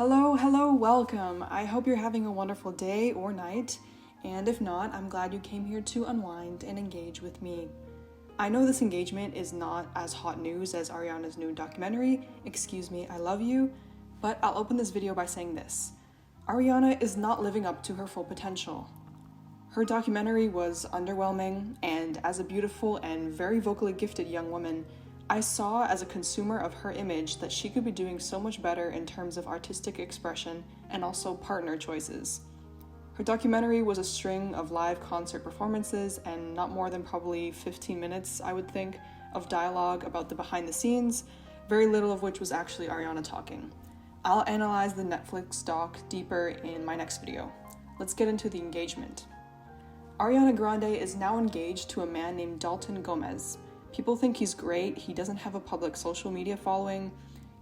Hello, welcome. I hope you're having a wonderful day or night, and if not, I'm glad you came here to unwind and engage with me. I know this engagement is not as hot news as Ariana's new documentary, Excuse Me, I Love You, but I'll open this video by saying this. Ariana is not living up to her full potential. Her documentary was underwhelming, and as a beautiful and very vocally gifted young woman, I saw as a consumer of her image that she could be doing so much better in terms of artistic expression and also partner choices. Her documentary was a string of live concert performances and not more than probably 15 minutes, I would think, of dialogue about the behind the scenes, very little of which was actually Ariana talking. I'll analyze the Netflix doc deeper in my next video. Let's get into the engagement. Ariana Grande is now engaged to a man named Dalton Gomez. People think he's great, he doesn't have a public social media following,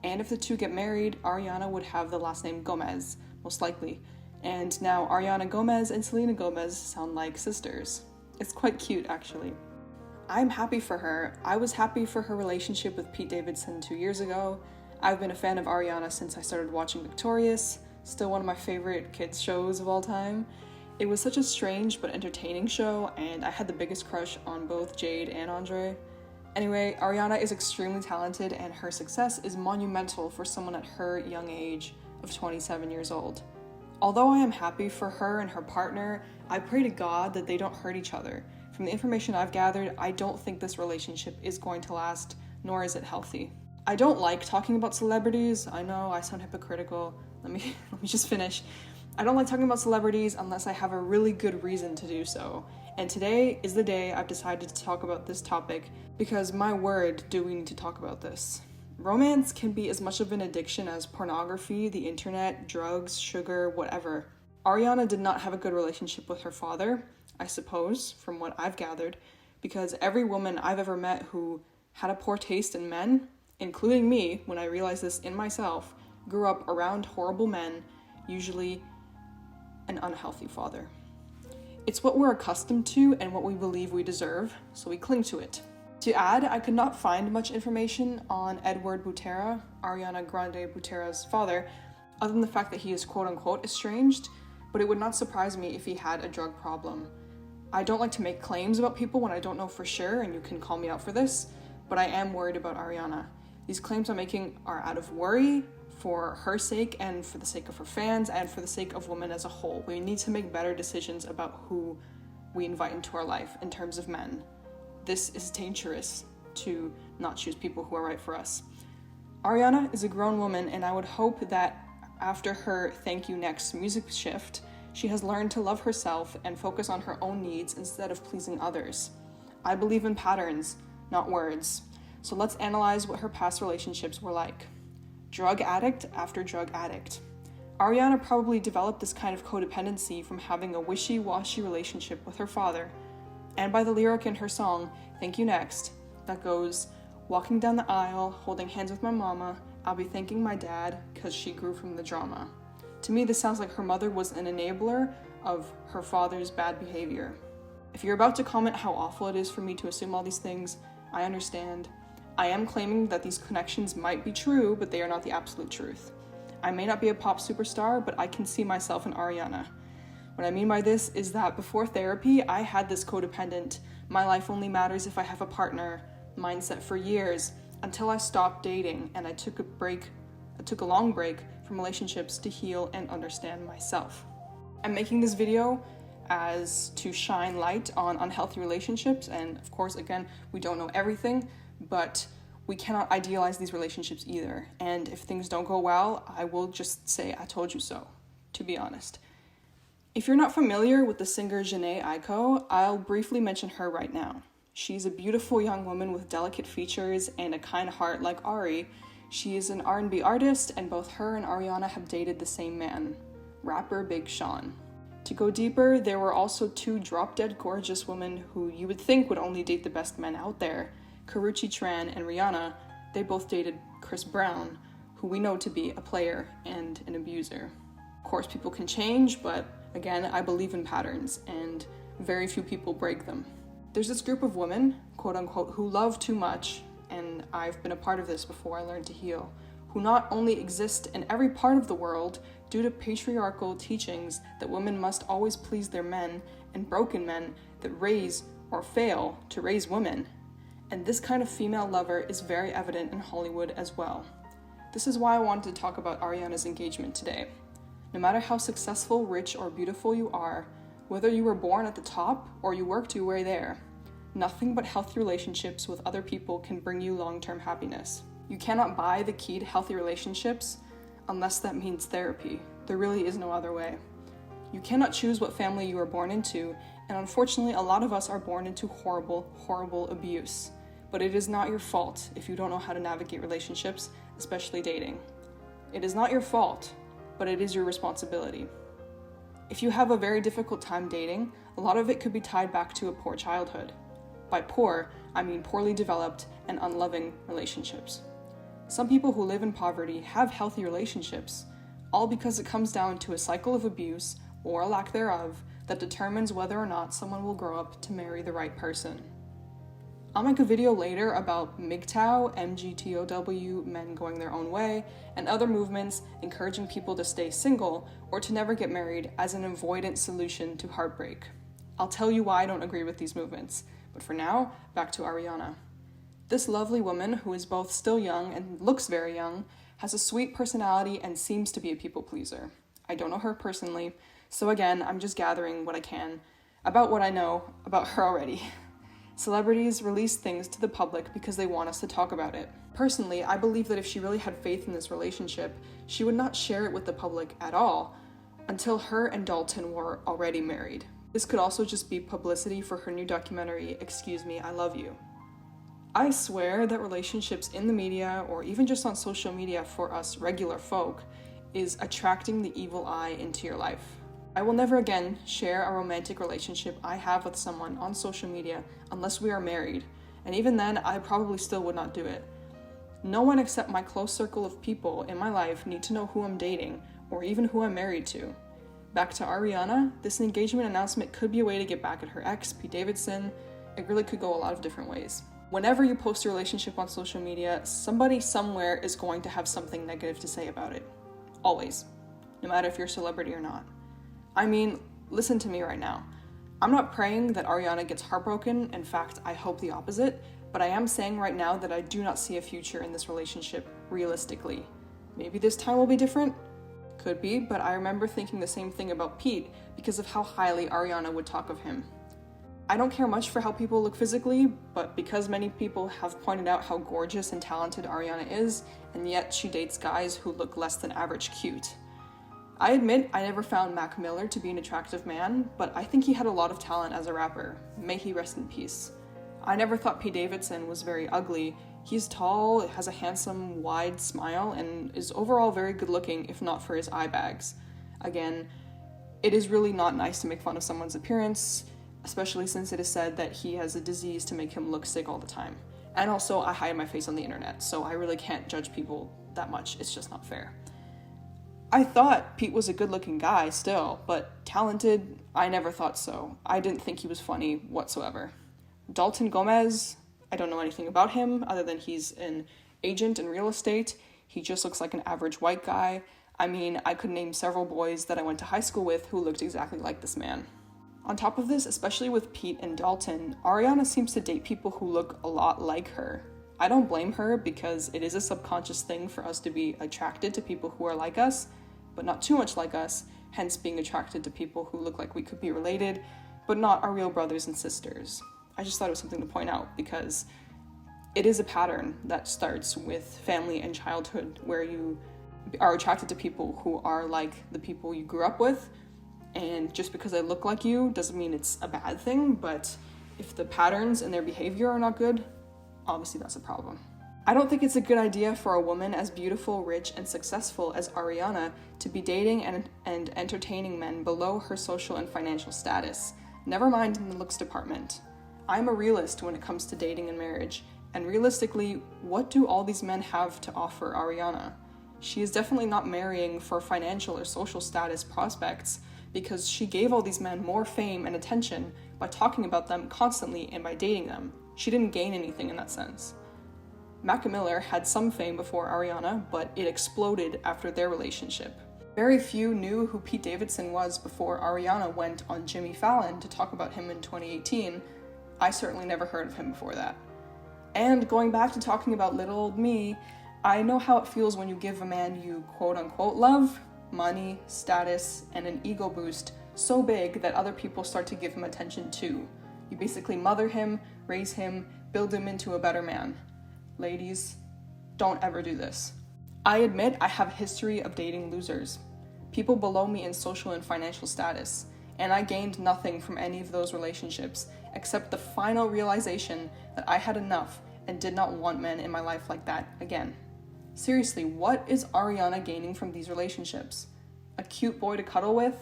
and if the two get married, Ariana would have the last name Gomez, most likely. And now Ariana Gomez and Selena Gomez sound like sisters. It's quite cute, actually. I'm happy for her. I was happy for her relationship with Pete Davidson 2 years ago. I've been a fan of Ariana since I started watching Victorious, still one of my favorite kids shows of all time. It was such a strange but entertaining show, and I had the biggest crush on both Jade and Andre. Anyway, Ariana is extremely talented, and her success is monumental for someone at her young age of 27 years old. Although I am happy for her and her partner, I pray to God that they don't hurt each other. From the information I've gathered, I don't think this relationship is going to last, nor is it healthy. I don't like talking about celebrities. I know I sound hypocritical. Let me just finish. I don't like talking about celebrities unless I have a really good reason to do so. And today is the day I've decided to talk about this topic because, my word, do we need to talk about this. Romance can be as much of an addiction as pornography, the internet, drugs, sugar, whatever. Ariana did not have a good relationship with her father, I suppose, from what I've gathered, because every woman I've ever met who had a poor taste in men, including me, when I realized this in myself, grew up around horrible men, usually an unhealthy father. It's what we're accustomed to and what we believe we deserve, so we cling to it. To add, I could not find much information on Edward Butera, Ariana Grande Butera's father, other than the fact that he is quote-unquote estranged, but it would not surprise me if he had a drug problem. I don't like to make claims about people when I don't know for sure, and you can call me out for this, but I am worried about Ariana. These claims I'm making are out of worry, for her sake and for the sake of her fans and for the sake of women as a whole. We need to make better decisions about who we invite into our life in terms of men. This is dangerous to not choose people who are right for us. Ariana is a grown woman, and I would hope that after her Thank You Next music shift, she has learned to love herself and focus on her own needs instead of pleasing others. I believe in patterns, not words. So let's analyze what her past relationships were like. Drug addict after drug addict. Ariana probably developed this kind of codependency from having a wishy-washy relationship with her father, and by the lyric in her song, Thank You Next, that goes, walking down the aisle, holding hands with my mama, I'll be thanking my dad, 'cause she grew from the drama. To me, this sounds like her mother was an enabler of her father's bad behavior. If you're about to comment how awful it is for me to assume all these things, I understand. I am claiming that these connections might be true, but they are not the absolute truth. I may not be a pop superstar, but I can see myself in Ariana. What I mean by this is that before therapy, I had this codependent, my life only matters if I have a partner mindset for years, until I stopped dating and I took a long break from relationships to heal and understand myself. I'm making this video as to shine light on unhealthy relationships, and of course, again, we don't know everything, but we cannot idealize these relationships either. And if things don't go well, I will just say, I told you so, to be honest. If you're not familiar with the singer Jhené Aiko, I'll briefly mention her right now. She's a beautiful young woman with delicate features and a kind heart like Ari. She is an R&B artist, and both her and Ariana have dated the same man, rapper Big Sean. To go deeper, there were also two drop-dead gorgeous women who you would think would only date the best men out there, Karrueche Tran and Rihanna. They both dated Chris Brown, who we know to be a player and an abuser. Of course, people can change, but again, I believe in patterns, and very few people break them. There's this group of women, quote unquote, who love too much, and I've been a part of this before I learned to heal, who not only exist in every part of the world due to patriarchal teachings that women must always please their men, and broken men that raise or fail to raise women. And this kind of female lover is very evident in Hollywood as well. This is why I wanted to talk about Ariana's engagement today. No matter how successful, rich, or beautiful you are, whether you were born at the top or you worked your way there, nothing but healthy relationships with other people can bring you long-term happiness. You cannot buy the key to healthy relationships unless that means therapy. There really is no other way. You cannot choose what family you are born into, and unfortunately a lot of us are born into horrible, horrible abuse. But it is not your fault if you don't know how to navigate relationships, especially dating. It is not your fault, but it is your responsibility. If you have a very difficult time dating, a lot of it could be tied back to a poor childhood. By poor, I mean poorly developed and unloving relationships. Some people who live in poverty have healthy relationships, all because it comes down to a cycle of abuse, or a lack thereof, that determines whether or not someone will grow up to marry the right person. I'll make a video later about MGTOW, MGTOW, men going their own way, and other movements encouraging people to stay single or to never get married as an avoidant solution to heartbreak. I'll tell you why I don't agree with these movements, but for now, back to Ariana. This lovely woman, who is both still young and looks very young, has a sweet personality and seems to be a people pleaser. I don't know her personally, so again, I'm just gathering what I can about what I know about her already. Celebrities release things to the public because they want us to talk about it. Personally, I believe that if she really had faith in this relationship, she would not share it with the public at all until her and Dalton were already married. This could also just be publicity for her new documentary, Excuse Me, I Love You. I swear that relationships in the media, or even just on social media for us regular folk, is attracting the evil eye into your life. I will never again share a romantic relationship I have with someone on social media unless we are married, and even then, I probably still would not do it. No one except my close circle of people in my life need to know who I'm dating, or even who I'm married to. Back to Ariana, this engagement announcement could be a way to get back at her ex, Pete Davidson. It really could go a lot of different ways. Whenever you post a relationship on social media, somebody somewhere is going to have something negative to say about it. Always. No matter if you're a celebrity or not. I mean, listen to me right now. I'm not praying that Ariana gets heartbroken. In fact, I hope the opposite. But I am saying right now that I do not see a future in this relationship realistically. Maybe this time will be different? Could be, but I remember thinking the same thing about Pete because of how highly Ariana would talk of him. I don't care much for how people look physically, but because many people have pointed out how gorgeous and talented Ariana is, and yet she dates guys who look less than average cute. I admit I never found Mac Miller to be an attractive man, but I think he had a lot of talent as a rapper. May he rest in peace. I never thought Pete Davidson was very ugly. He's tall, has a handsome, wide smile, and is overall very good looking, if not for his eye bags. Again, it is really not nice to make fun of someone's appearance, especially since it is said that he has a disease to make him look sick all the time. And also, I hide my face on the internet, so I really can't judge people that much. It's just not fair. I thought Pete was a good-looking guy still, but talented, I never thought so. I didn't think he was funny whatsoever. Dalton Gomez, I don't know anything about him other than he's an agent in real estate. He just looks like an average white guy. I mean, I could name several boys that I went to high school with who looked exactly like this man. On top of this, especially with Pete and Dalton, Ariana seems to date people who look a lot like her. I don't blame her because it is a subconscious thing for us to be attracted to people who are like us, but not too much like us, hence being attracted to people who look like we could be related, but not our real brothers and sisters. I just thought it was something to point out because it is a pattern that starts with family and childhood where you are attracted to people who are like the people you grew up with, and just because they look like you doesn't mean it's a bad thing, but if the patterns and their behavior are not good, obviously that's a problem. I don't think it's a good idea for a woman as beautiful, rich, and successful as Ariana to be dating and entertaining men below her social and financial status, never mind in the looks department. I'm a realist when it comes to dating and marriage, and realistically, what do all these men have to offer Ariana? She is definitely not marrying for financial or social status prospects, because she gave all these men more fame and attention by talking about them constantly and by dating them. She didn't gain anything in that sense. Mac and Miller had some fame before Ariana, but it exploded after their relationship. Very few knew who Pete Davidson was before Ariana went on Jimmy Fallon to talk about him in 2018. I certainly never heard of him before that. And going back to talking about little old me, I know how it feels when you give a man you quote-unquote love, money, status, and an ego boost so big that other people start to give him attention too. You basically mother him, raise him, build him into a better man. Ladies, don't ever do this. I admit I have a history of dating losers, people below me in social and financial status, and I gained nothing from any of those relationships except the final realization that I had enough and did not want men in my life like that again. Seriously, what is Ariana gaining from these relationships? A cute boy to cuddle with?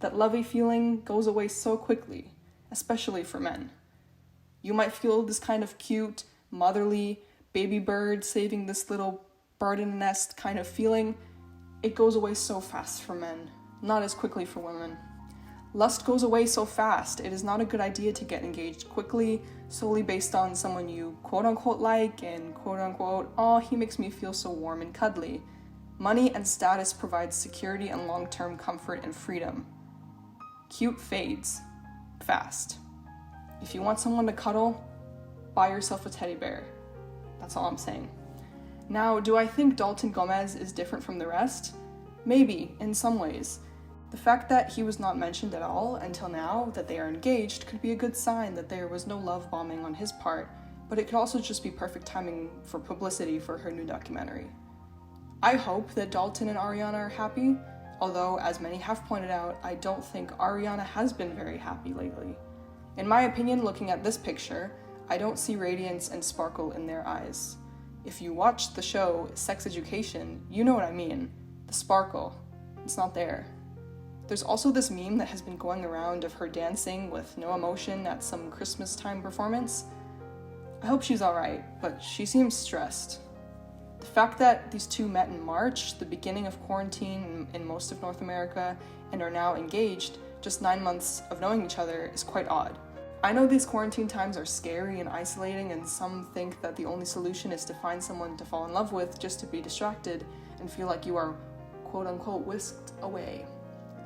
That lovey feeling goes away so quickly, especially for men. You might feel this kind of cute, motherly, baby bird saving this little bird in a nest kind of feeling. It goes away so fast for men, not as quickly for women. Lust goes away so fast. It is not a good idea to get engaged quickly, solely based on someone you quote-unquote like and quote-unquote, oh, he makes me feel so warm and cuddly. Money and status provides security and long-term comfort and freedom. Cute fades fast. If you want someone to cuddle, buy yourself a teddy bear. That's all I'm saying. Now, do I think Dalton Gomez is different from the rest? Maybe, in some ways. The fact that he was not mentioned at all until now that they are engaged could be a good sign that there was no love bombing on his part, but it could also just be perfect timing for publicity for her new documentary. I hope that Dalton and Ariana are happy, although, as many have pointed out, I don't think Ariana has been very happy lately. In my opinion, looking at this picture, I don't see radiance and sparkle in their eyes. If you watched the show Sex Education, you know what I mean. The sparkle. It's not there. There's also this meme that has been going around of her dancing with no emotion at some Christmas time performance. I hope she's alright, but she seems stressed. The fact that these two met in March, the beginning of quarantine in most of North America, and are now engaged, just 9 months of knowing each other, is quite odd. I know these quarantine times are scary and isolating, and some think that the only solution is to find someone to fall in love with just to be distracted and feel like you are quote-unquote whisked away.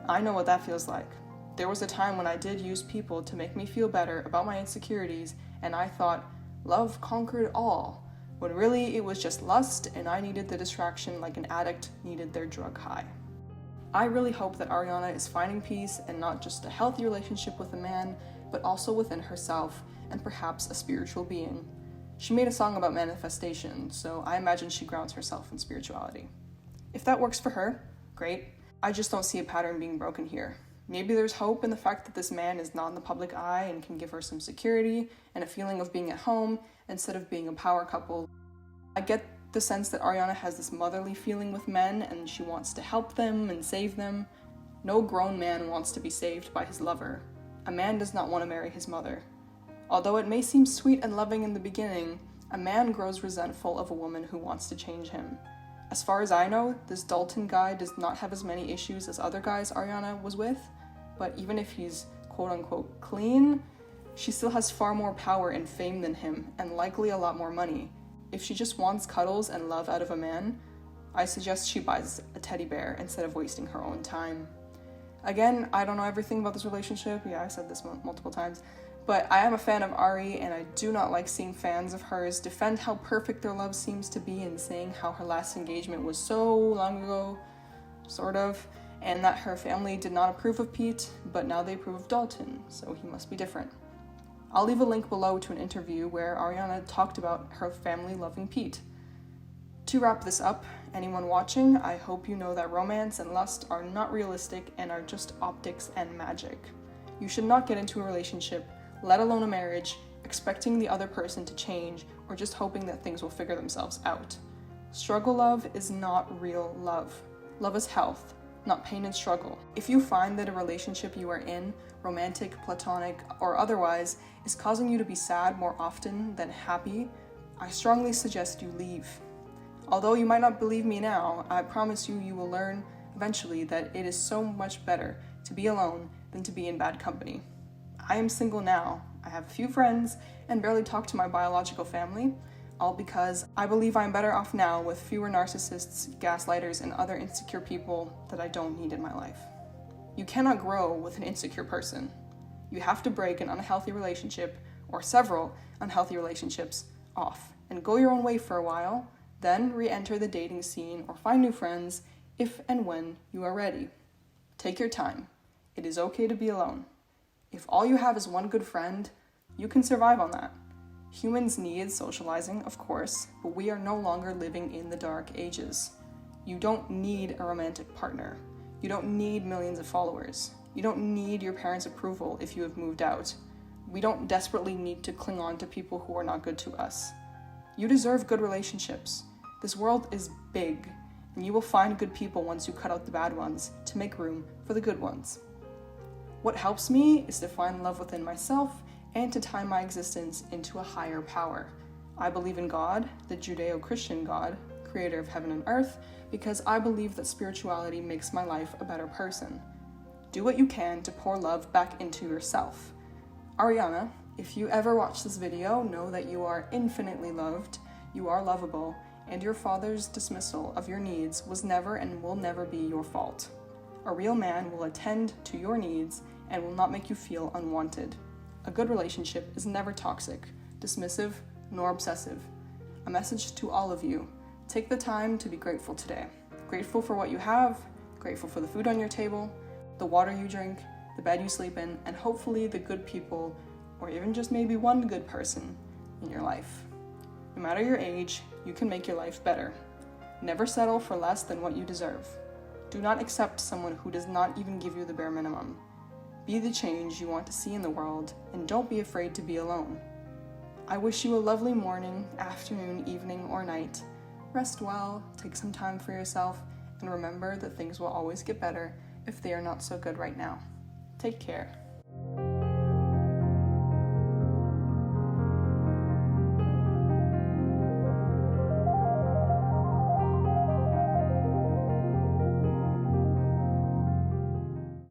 I know what that feels like. There was a time when I did use people to make me feel better about my insecurities, and I thought love conquered all, when really it was just lust and I needed the distraction like an addict needed their drug high. I really hope that Ariana is finding peace and not just a healthy relationship with a man, but also within herself and perhaps a spiritual being. She made a song about manifestation, so I imagine she grounds herself in spirituality. If that works for her, great. I just don't see a pattern being broken here. Maybe there's hope in the fact that this man is not in the public eye and can give her some security and a feeling of being at home instead of being a power couple. I get the sense that Ariana has this motherly feeling with men and she wants to help them and save them. No grown man wants to be saved by his lover. A man does not want to marry his mother. Although it may seem sweet and loving in the beginning, a man grows resentful of a woman who wants to change him. As far as I know, this Dalton guy does not have as many issues as other guys Ariana was with, but even if he's quote-unquote clean, she still has far more power and fame than him, and likely a lot more money. If she just wants cuddles and love out of a man, I suggest she buys a teddy bear instead of wasting her own time. Again, I don't know everything about this relationship, yeah, I said this multiple times, but I am a fan of Ari, and I do not like seeing fans of hers defend how perfect their love seems to be and saying how her last engagement was so long ago, sort of, and that her family did not approve of Pete, but now they approve of Dalton, so he must be different. I'll leave a link below to an interview where Ariana talked about her family loving Pete. To wrap this up, anyone watching, I hope you know that romance and lust are not realistic and are just optics and magic. You should not get into a relationship, let alone a marriage, expecting the other person to change or just hoping that things will figure themselves out. Struggle love is not real love. Love is health, not pain and struggle. If you find that a relationship you are in, romantic, platonic, or otherwise, is causing you to be sad more often than happy, I strongly suggest you leave. Although you might not believe me now, I promise you will learn eventually that it is so much better to be alone than to be in bad company. I am single now. I have a few friends and barely talk to my biological family. all because I believe I'm better off now with fewer narcissists, gaslighters, and other insecure people that I don't need in my life. You cannot grow with an insecure person. You have to break an unhealthy relationship, or several unhealthy relationships, off and go your own way for a while, then re-enter the dating scene or find new friends if and when you are ready. Take your time. It is okay to be alone. If all you have is one good friend, you can survive on that. Humans need socializing, of course, but we are no longer living in the dark ages. You don't need a romantic partner. You don't need millions of followers. You don't need your parents' approval if you have moved out. We don't desperately need to cling on to people who are not good to us. You deserve good relationships. This world is big, and you will find good people once you cut out the bad ones to make room for the good ones. What helps me is to find love within myself and to tie my existence into a higher power. I believe in God, the Judeo-Christian God, creator of heaven and earth, because I believe that spirituality makes my life a better person. Do what you can to pour love back into yourself. Ariana, if you ever watch this video, know that you are infinitely loved, you are lovable, and your father's dismissal of your needs was never and will never be your fault. A real man will attend to your needs and will not make you feel unwanted. A good relationship is never toxic, dismissive, nor obsessive. A message to all of you: take the time to be grateful today. Grateful for what you have, grateful for the food on your table, the water you drink, the bed you sleep in, and hopefully the good people, or even just maybe one good person in your life. No matter your age, you can make your life better. Never settle for less than what you deserve. Do not accept someone who does not even give you the bare minimum. Be the change you want to see in the world, and don't be afraid to be alone. I wish you a lovely morning, afternoon, evening, or night. Rest well, take some time for yourself, and remember that things will always get better if they are not so good right now. Take care.